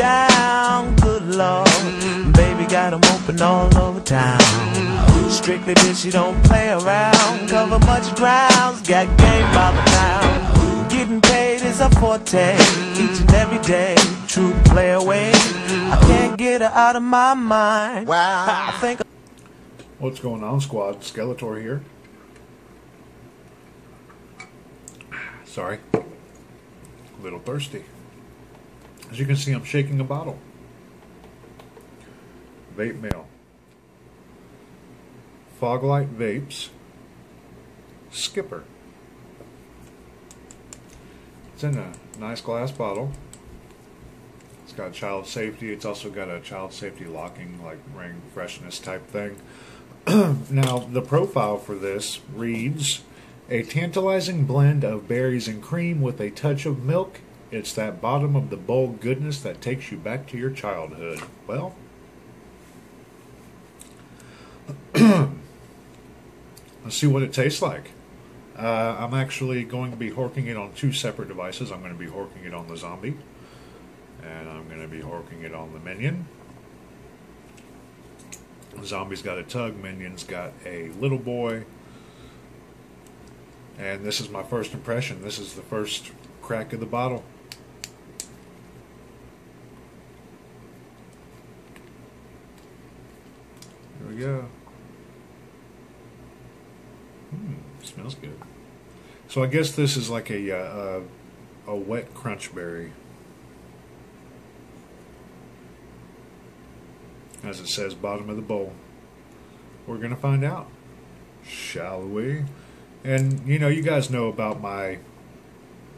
down, good lord. Baby got 'em open all over town. Strictly bitch, you don't play around. Cover much grounds, got game by the pound. Getting paid is a forte, each and every day. True play away, I can't get her out of my mind. Wow. I think. What's going on, squad? Skeletor here. Sorry. A little thirsty. As you can see, I'm shaking a bottle. Vape mail. Foglight Vapes. Skipper. It's in a nice glass bottle. It's got child safety. It's also got a child safety locking, like ring freshness type thing. Now, the profile for this reads, a tantalizing blend of berries and cream with a touch of milk. It's that bottom of the bowl goodness that takes you back to your childhood. Well, let's see what it tastes like. I'm actually going to be horking it on two separate devices. I'm going to be horking it on the zombie, and I'm going to be horking it on the minion. Zombie's got a tug, minion's got a little boy. And this is my first impression. This is the first crack of the bottle. Here we go. Smells good. So I guess this is like a wet crunch berry. As it says, bottom of the bowl. We're going to find out, shall we? And, you know, you guys know about my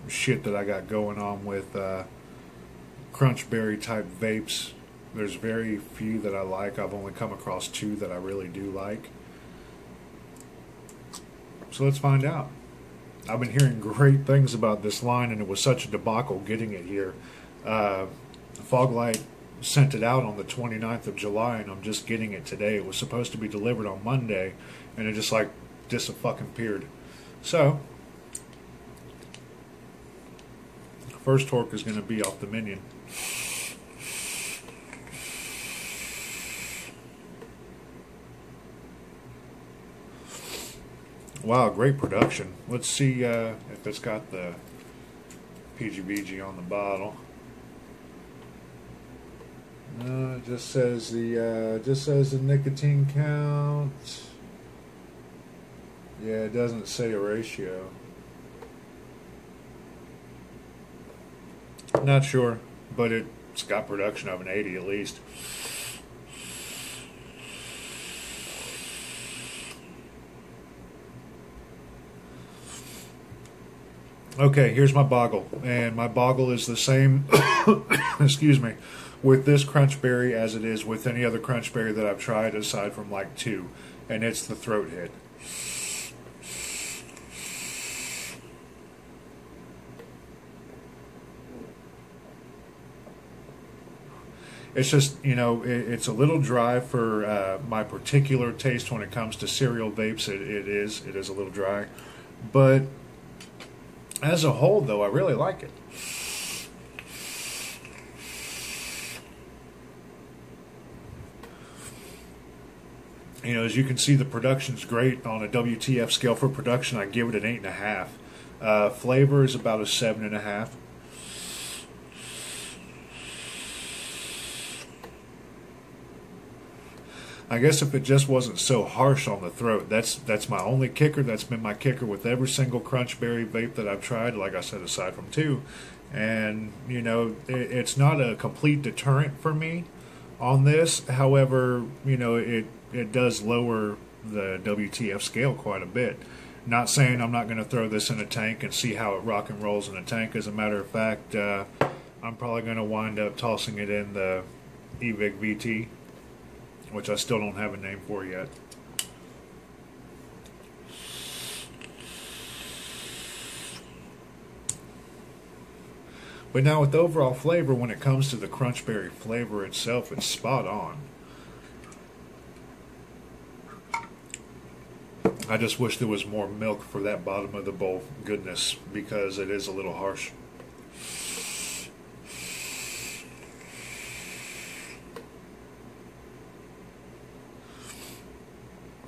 shit that I got going on with crunch berry type vapes. There's very few that I like. I've only come across two that I really do like. So let's find out. I've been hearing great things about this line, and it was such a debacle getting it here. Foglight sent it out on the 29th of July, and I'm just getting it today. It was supposed to be delivered on Monday, and it just like disappeared. So, first torque is going to be off the minion. Wow, great production. Let's see if it's got the PGBG on the bottle. No, it just says the nicotine count. Yeah, it doesn't say a ratio. Not sure, but it's got production of an 80 at least. Okay, here's my boggle, and my boggle is the same, excuse me, with this crunch berry as it is with any other crunch berry that I've tried aside from like two, and it's the throat hit. It's just, you know, it's a little dry for my particular taste when it comes to cereal vapes. It is a little dry, but as a whole, though, I really like it. You know, as you can see, the production's great. On a WTF scale for production, I give it an 8.5. Flavor is about a 7.5. I guess if it just wasn't so harsh on the throat, that's my only kicker. That's been my kicker with every single crunch berry vape that I've tried, like I said, aside from two. And, you know, it's not a complete deterrent for me on this. However, you know, it does lower the WTF scale quite a bit. Not saying I'm not going to throw this in a tank and see how it rock and rolls in a tank. As a matter of fact, I'm probably going to wind up tossing it in the e-cig VT, which I still don't have a name for yet. But now with the overall flavor, when it comes to the crunch berry flavor itself, it's spot on. I just wish there was more milk for that bottom of the bowl goodness, because it is a little harsh.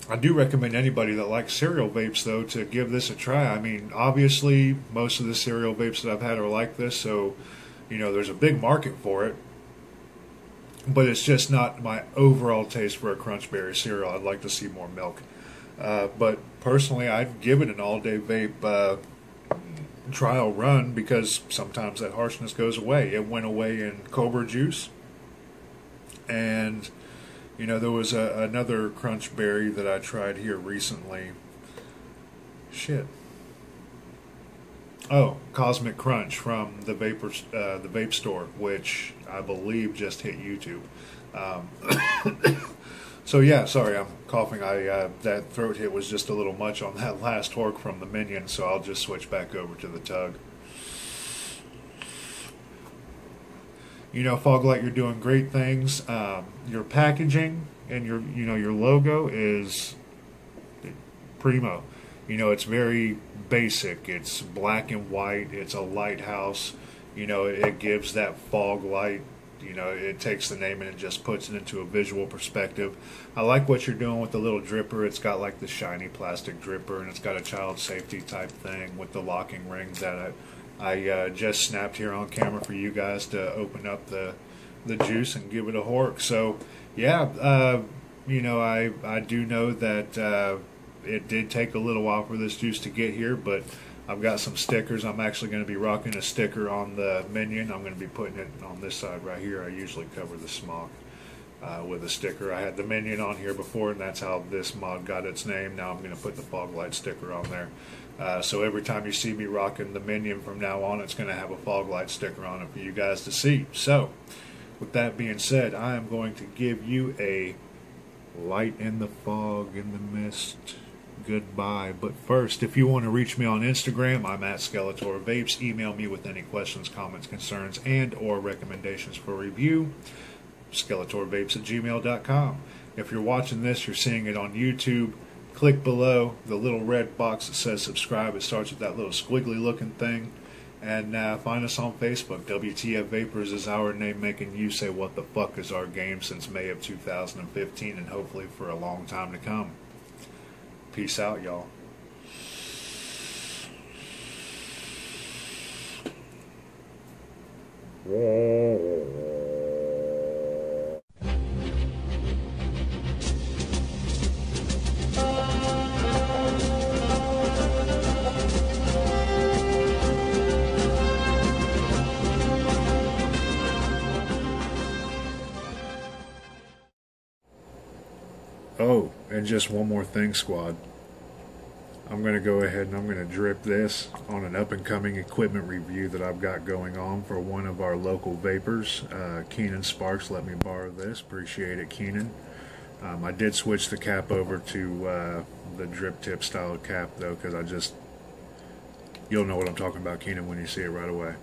I do recommend anybody that likes cereal vapes, though, to give this a try. I mean, obviously, most of the cereal vapes that I've had are like this, so, you know, there's a big market for it. But it's just not my overall taste for a crunch berry cereal. I'd like to see more milk. But personally, I'd give it an all-day vape trial run because sometimes that harshness goes away. It went away in Cobra Juice. And, you know, there was another crunch berry that I tried here recently. Shit. Oh, Cosmic Crunch from the Vape Store, which I believe just hit YouTube. So yeah, sorry, I'm coughing. That throat hit was just a little much on that last hork from the Minion, so I'll just switch back over to the Tug. You know, Foglight, you're doing great things. Your packaging and your logo is primo. You know, it's very basic. It's black and white. It's a lighthouse. You know, it gives that fog light. You know, it takes the name and it just puts it into a visual perspective. I like what you're doing with the little dripper. It's got like the shiny plastic dripper, and it's got a child safety type thing with the locking ring that I just snapped here on camera for you guys to open up the juice and give it a hork. So, yeah, you know, I do know that it did take a little while for this juice to get here, but I've got some stickers. I'm actually going to be rocking a sticker on the Minion. I'm going to be putting it on this side right here. I usually cover the smock with a sticker. I had the Minion on here before, and that's how this mod got its name. Now I'm going to put the Foglight sticker on there. So every time you see me rocking the Minion from now on, it's going to have a Foglight sticker on it for you guys to see. So, with that being said, I am going to give you a light in the fog, in the mist goodbye. But first, if you want to reach me on Instagram, I'm at Skeletor Vapes. Email me with any questions, comments, concerns, and or recommendations for review. SkeletorVapes@gmail.com. If you're watching this, you're seeing it on YouTube. Click below the little red box that says subscribe. It starts with that little squiggly looking thing. And find us on Facebook. WTF Vapors is our name, making you say what the fuck is our game since May of 2015, and hopefully for a long time to come. Peace out, y'all. Oh, and just one more thing, squad. I'm going to go ahead and I'm going to drip this on an up-and-coming equipment review that I've got going on for one of our local vapors. Keenan Sparks let me borrow this. Appreciate it, Keenan. I did switch the cap over to the drip tip style cap, though, because you'll know what I'm talking about, Keenan, when you see it right away.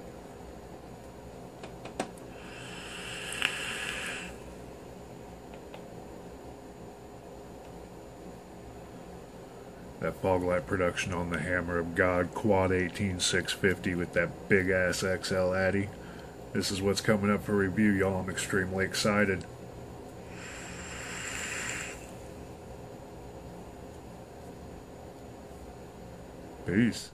That Foglight production on the Hammer of God Quad 18650 with that big ass XL Addy. This is what's coming up for review, y'all. I'm extremely excited. Peace.